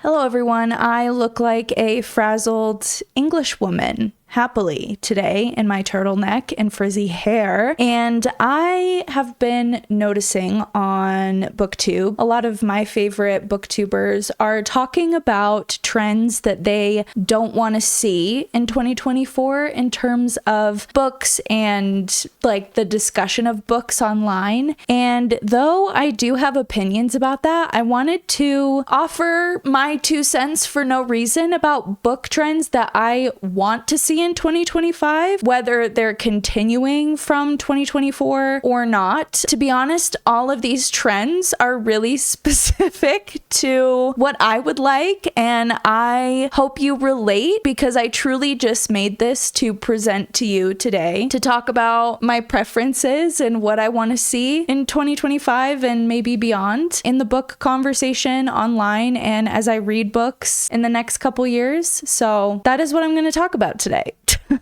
Hello everyone, I look like a frazzled English woman happily today in my turtleneck and frizzy hair, and I have been noticing on BookTube a lot of my favorite booktubers are talking about trends that they don't want to see in 2024 in terms of books and like the discussion of books online. And though I do have opinions about that, I wanted to offer my 2 cents for no reason about book trends that I want to see in 2025, whether they're continuing from 2024 or not. To be honest, all of these trends are really specific to what I would like, and I hope you relate because I truly just made this to present to you today to talk about my preferences and what I want to see in 2025 and maybe beyond in the book conversation online and as I read books in the next couple years. So that is what I'm going to talk about today.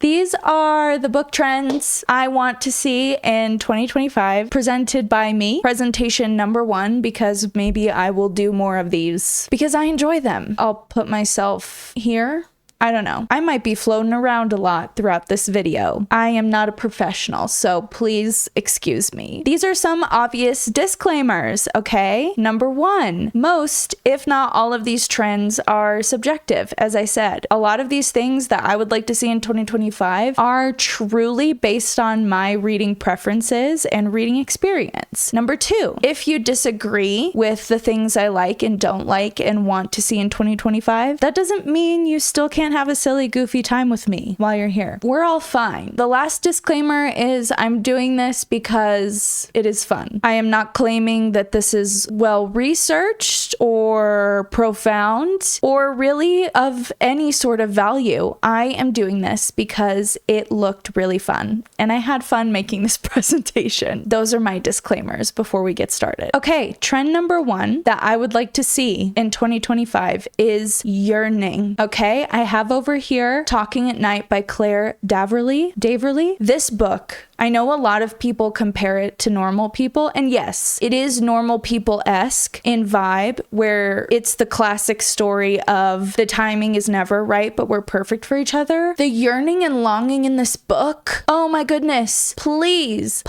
These are the book trends I want to see in 2025 presented by me. Presentation number 1, because maybe I will do more of these because I enjoy them. I'll put myself here. I don't know. I might be floating around a lot throughout this video. I am not a professional, so please excuse me. These are some obvious disclaimers, okay? Number 1, most, if not all of these trends are subjective, as I said. A lot of these things that I would like to see in 2025 are truly based on my reading preferences and reading experience. Number 2, if you disagree with the things I like and don't like and want to see in 2025, that doesn't mean you still can't have a silly, goofy time with me while you're here. We're all fine. The last disclaimer is I'm doing this because it is fun. I am not claiming that this is well researched or profound or really of any sort of value. I am doing this because it looked really fun and I had fun making this presentation. Those are my disclaimers before we get started. Okay, trend number 1 that I would like to see in 2025 is yearning. Okay, I have over here Talking at Night by Claire Daverly. This book, I know a lot of people compare it to Normal People, and yes, it is Normal People-esque in vibe, where it's the classic story of the timing is never right, but we're perfect for each other. The yearning and longing in this book, oh my goodness, please,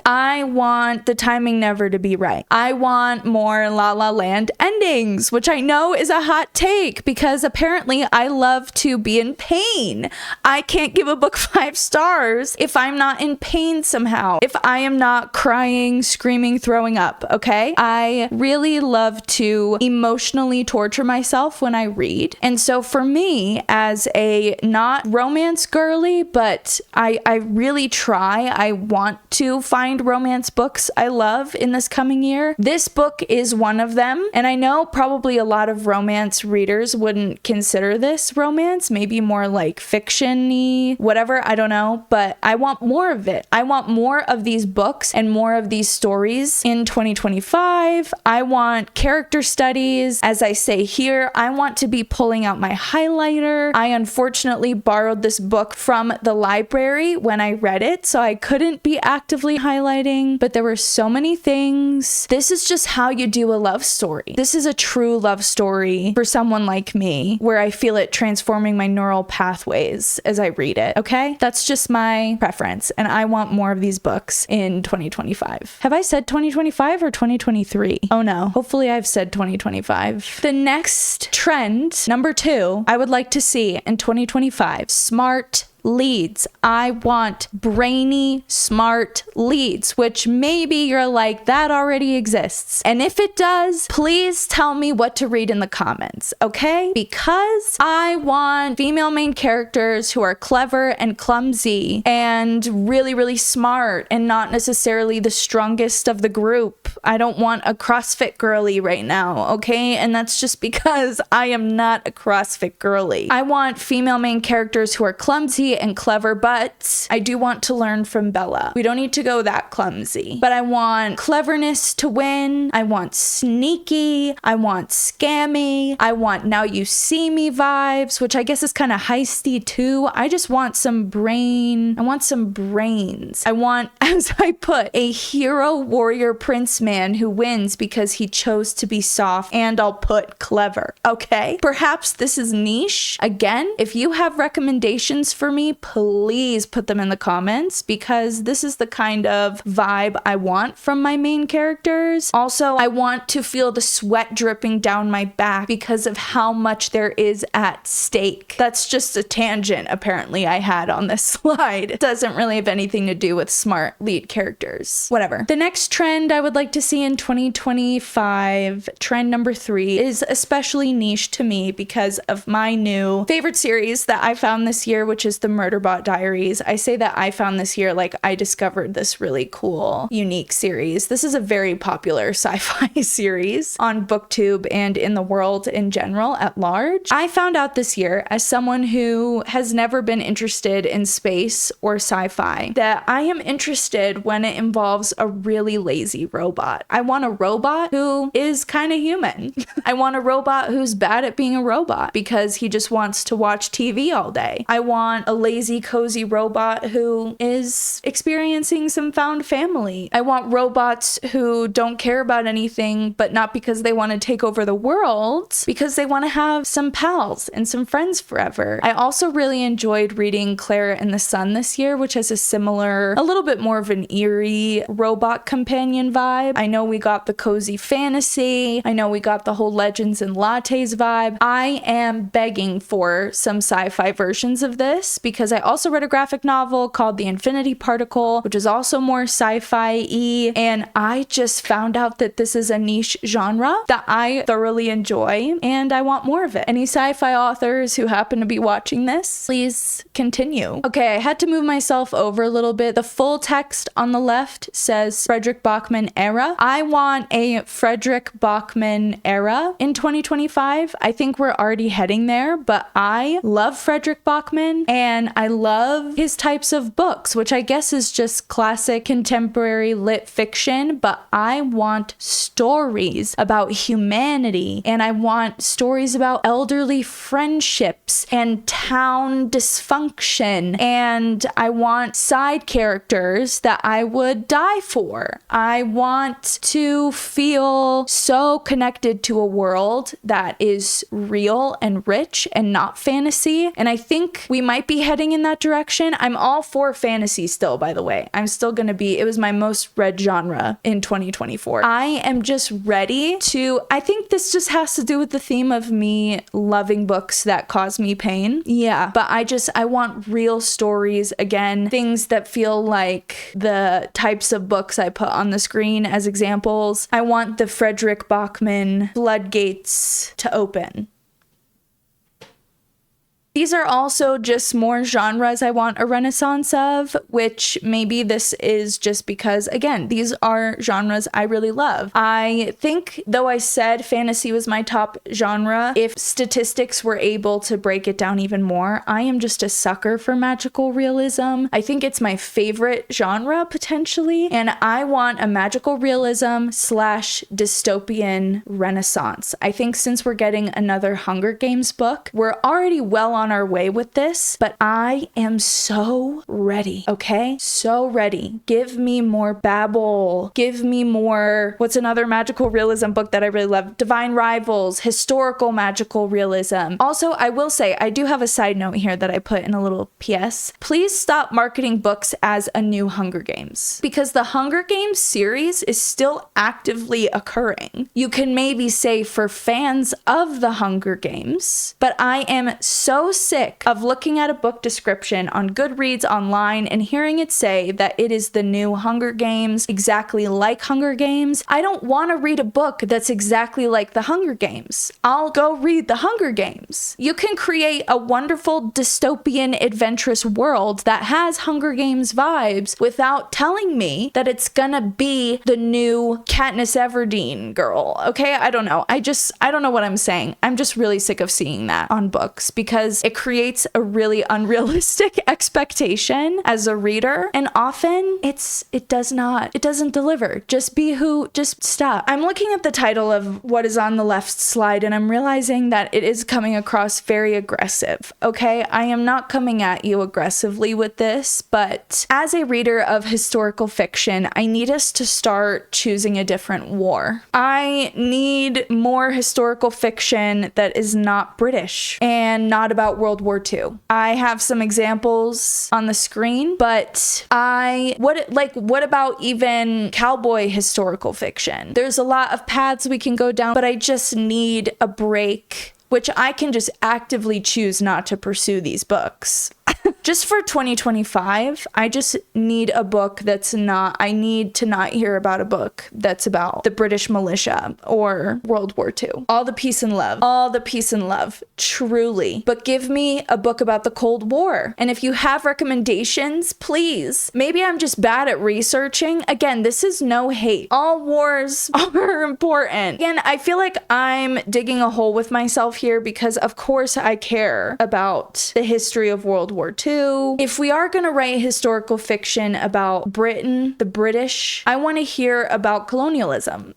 I want the timing never to be right. I want more La La Land endings, which I know is a hot take because apparently I love to be in pain. I can't give a book 5 stars if I'm not in pain somehow, if I am not crying, screaming, throwing up, okay? I really love to emotionally torture myself when I read. And so for me, as a not romance girly, but I really try, I want to find romance books I love in this coming year. This book is one of them. And I know probably a lot of romance readers wouldn't consider this romance, maybe more like fiction-y, whatever, I don't know, but I want more of it. I want more of these books and more of these stories in 2025. I want character studies. As I say here, I want to be pulling out my highlighter. I unfortunately borrowed this book from the library when I read it, so I couldn't be actively highlighting, but there were so many things. This is just how you do a love story. This is a true love story for someone like me, where I feel it transforming my neural pathways as I read it, okay? That's just my preference, and I want more of these books in 2025. Have I said 2025 or 2023? Oh no. Hopefully I've said 2025. The next trend, number 2, I would like to see in 2025, smart leads. I want brainy, smart leads, which maybe you're like, that already exists. And if it does, please tell me what to read in the comments, okay? Because I want female main characters who are clever and clumsy and really, really smart and not necessarily the strongest of the group. I don't want a CrossFit girly right now, okay? And that's just because I am not a CrossFit girly. I want female main characters who are clumsy clumsy and clever, but I do want to learn from Bella. We don't need to go that clumsy, but I want cleverness to win. I want sneaky. I want scammy. I want now you see me vibes, which I guess is kind of heisty too. I just want some brain. I want some brains. I want, as I put, a hero warrior prince man who wins because he chose to be soft, and I'll put clever. Okay? Perhaps this is niche. Again, if you have recommendations for me, please put them in the comments, because this is the kind of vibe I want from my main characters. Also, I want to feel the sweat dripping down my back because of how much there is at stake. That's just a tangent apparently I had on this slide. It doesn't really have anything to do with smart lead characters. Whatever. The next trend I would like to see in 2025, trend number 3, is especially niche to me because of my new favorite series that I found this year, which is the Murderbot Diaries. I say that I found this year like I discovered this really cool, unique series. This is a very popular sci-fi series on BookTube and in the world in general at large. I found out this year, as someone who has never been interested in space or sci-fi, that I am interested when it involves a really lazy robot. I want a robot who is kind of human. I want a robot who's bad at being a robot because he just wants to watch TV all day. I want a lazy, cozy robot who is experiencing some found family. I want robots who don't care about anything, but not because they want to take over the world, because they want to have some pals and some friends forever. I also really enjoyed reading Clara and the Sun this year, which has a similar, a little bit more of an eerie robot companion vibe. I know we got the cozy fantasy. I know we got the whole Legends and Lattes vibe. I am begging for some sci-fi versions of this because I also read a graphic novel called The Infinity Particle, which is also more sci-fi-y, and I just found out that this is a niche genre that I thoroughly enjoy, and I want more of it. Any sci-fi authors who happen to be watching this, please continue. Okay, I had to move myself over a little bit. The full text on the left says Frederick Bachman era. I want a Frederick Bachman era in 2025. I think we're already heading there, but I love Frederick Bachman and I love his types of books, which I guess is just classic contemporary lit fiction, but I want stories about humanity, and I want stories about elderly friendships and town dysfunction, and I want side characters that I would die for. I want to feel so connected to a world that is real and rich and not fantasy, and I think we might be heading in that direction. I'm all for fantasy still, by the way. I'm still gonna be, it was my most read genre in 2024. I am just ready to, I think this just has to do with the theme of me loving books that cause me pain. Yeah, but I want real stories again, things that feel like the types of books I put on the screen as examples. I want the Frederick Bachman floodgates to open. These are also just more genres I want a renaissance of, which maybe this is just because, again, these are genres I really love. I think, though I said fantasy was my top genre, if statistics were able to break it down even more, I am just a sucker for magical realism. I think it's my favorite genre, potentially, and I want a magical realism / dystopian renaissance. I think since we're getting another Hunger Games book, we're already well on our way with this, but I am so ready, okay? So ready. Give me more Babel. Give me more, what's another magical realism book that I really love? Divine Rivals, historical magical realism. Also, I will say, I do have a side note here that I put in a little PS. Please stop marketing books as a new Hunger Games, because the Hunger Games series is still actively occurring. You can maybe say for fans of the Hunger Games, but I am so sick of looking at a book description on Goodreads online and hearing it say that it is the new Hunger Games, exactly like Hunger Games. I don't want to read a book that's exactly like the Hunger Games. I'll go read the Hunger Games. You can create a wonderful dystopian adventurous world that has Hunger Games vibes without telling me that it's gonna be the new Katniss Everdeen girl, okay? I don't know. I don't know what I'm saying. I'm just really sick of seeing that on books, because it creates a really unrealistic expectation as a reader. And often it doesn't deliver. Just stop. I'm looking at the title of what is on the left slide and I'm realizing that it is coming across very aggressive. Okay, I am not coming at you aggressively with this, but as a reader of historical fiction, I need us to start choosing a different war. I need more historical fiction that is not British and not about World War II. I have some examples on the screen, but what about even cowboy historical fiction? There's a lot of paths we can go down, but I just need a break, which I can just actively choose not to pursue these books. Just for 2025, I just need a book I need to not hear about a book that's about the British militia or World War II. All the peace and love, truly. But give me a book about the Cold War. And if you have recommendations, please. Maybe I'm just bad at researching. Again, this is no hate. All wars are important. Again, I feel like I'm digging a hole with myself here because of course I care about the history of World War II. If we are going to write historical fiction about Britain, the British, I want to hear about colonialism.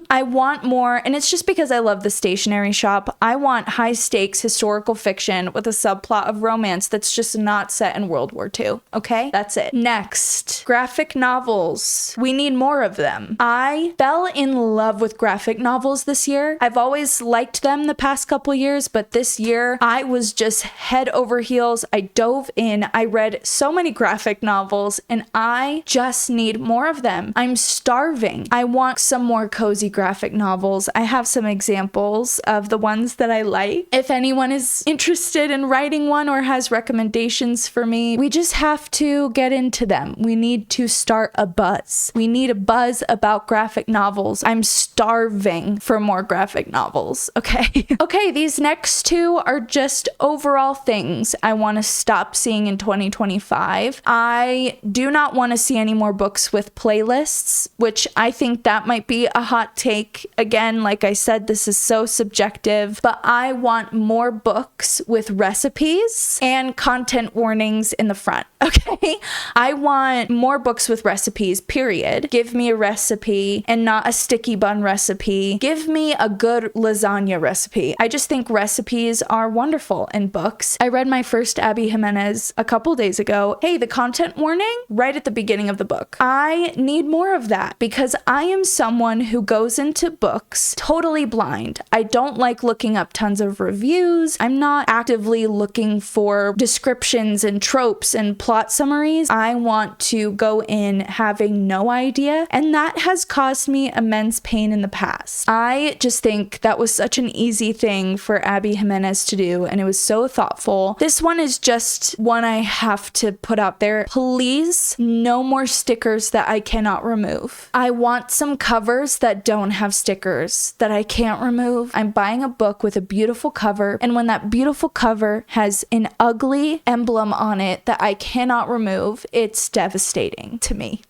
I want more, and it's just because I love the stationery shop. I want high stakes historical fiction with a subplot of romance that's just not set in World War II. Okay, that's it. Next, graphic novels. We need more of them. I fell in love with graphic novels this year. I've always liked them the past couple years, but this year I was just head over heels. I dove in. I read so many graphic novels and I just need more of them. I'm starving. I want some more cozy graphic novels. I have some examples of the ones that I like. If anyone is interested in writing one or has recommendations for me, we just have to get into them. We need to start a buzz. We need a buzz about graphic novels. I'm starving for more graphic novels. Okay. Okay, these next two are just overall things I want to stop seeing in 2025. I do not want to see any more books with playlists, which I think that might be a hot take. Again, like I said, this is so subjective, but I want more books with recipes and content warnings in the front. Okay. I want more books with recipes, period. Give me a recipe and not a sticky bun recipe. Give me a good lasagna recipe. I just think recipes are wonderful in books. I read my first Abby Jimenez a couple days ago. Hey, the content warning right at the beginning of the book. I need more of that because I am someone who goes into books totally blind. I don't like looking up tons of reviews. I'm not actively looking for descriptions and tropes and plot summaries. I want to go in having no idea, and that has caused me immense pain in the past. I just think that was such an easy thing for Abby Jimenez to do, and it was so thoughtful. This one is just one I have to put out there. Please, no more stickers that I cannot remove. I want some covers that don't have stickers that I can't remove. I'm buying a book with a beautiful cover, and when that beautiful cover has an ugly emblem on it that I cannot remove, it's devastating to me.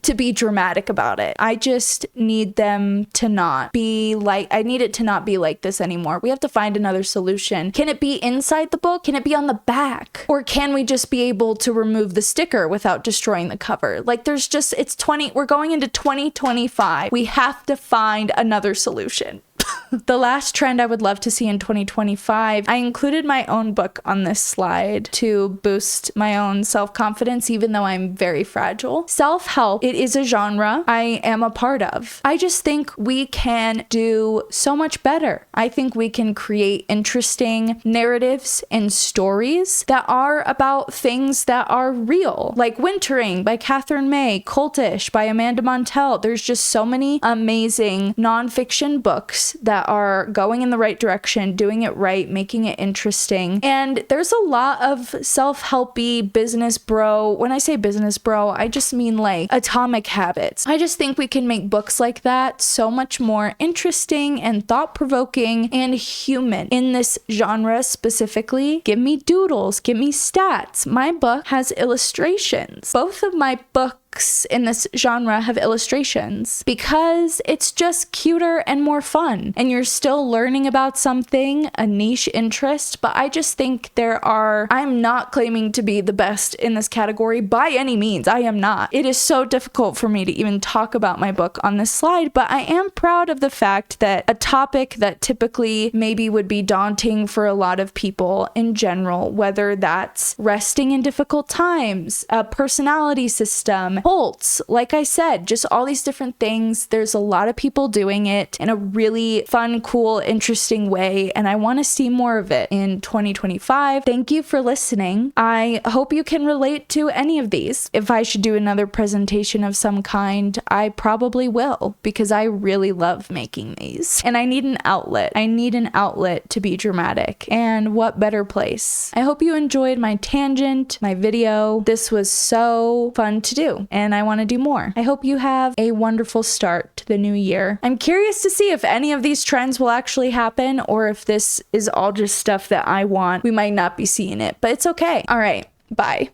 To be dramatic about it. I just need them to not be like, I need it to not be like this anymore. We have to find another solution. Can it be inside the book? Can it be on the back? Or can we just be able to remove the sticker without destroying the cover? Like we're going into 2025. We have to find another solution. The last trend I would love to see in 2025, I included my own book on this slide to boost my own self-confidence, even though I'm very fragile. Self-help, it is a genre I am a part of. I just think we can do so much better. I think we can create interesting narratives and stories that are about things that are real, like Wintering by Catherine May, Cultish by Amanda Montell. There's just so many amazing nonfiction books that are going in the right direction, doing it right, making it interesting. And there's a lot of self-helpy business bro. When I say business bro, I just mean like Atomic Habits. I just think we can make books like that so much more interesting and thought-provoking and human. In this genre specifically, give me doodles, give me stats. My book has illustrations. Both of my books books in this genre have illustrations because it's just cuter and more fun, and you're still learning about something, a niche interest. But I just think I'm not claiming to be the best in this category by any means. I am not. It is so difficult for me to even talk about my book on this slide, but I am proud of the fact that a topic that typically maybe would be daunting for a lot of people in general, whether that's resting in difficult times, a personality system, cults, like I said, just all these different things. There's a lot of people doing it in a really fun, cool, interesting way, and I want to see more of it in 2025. Thank you for listening. I hope you can relate to any of these. If I should do another presentation of some kind, I probably will, because I really love making these. And I need an outlet. I need an outlet to be dramatic. And what better place? I hope you enjoyed my tangent, my video. This was so fun to do, and I want to do more. I hope you have a wonderful start to the new year. I'm curious to see if any of these trends will actually happen, or if this is all just stuff that I want. We might not be seeing it, but it's okay. All right, bye.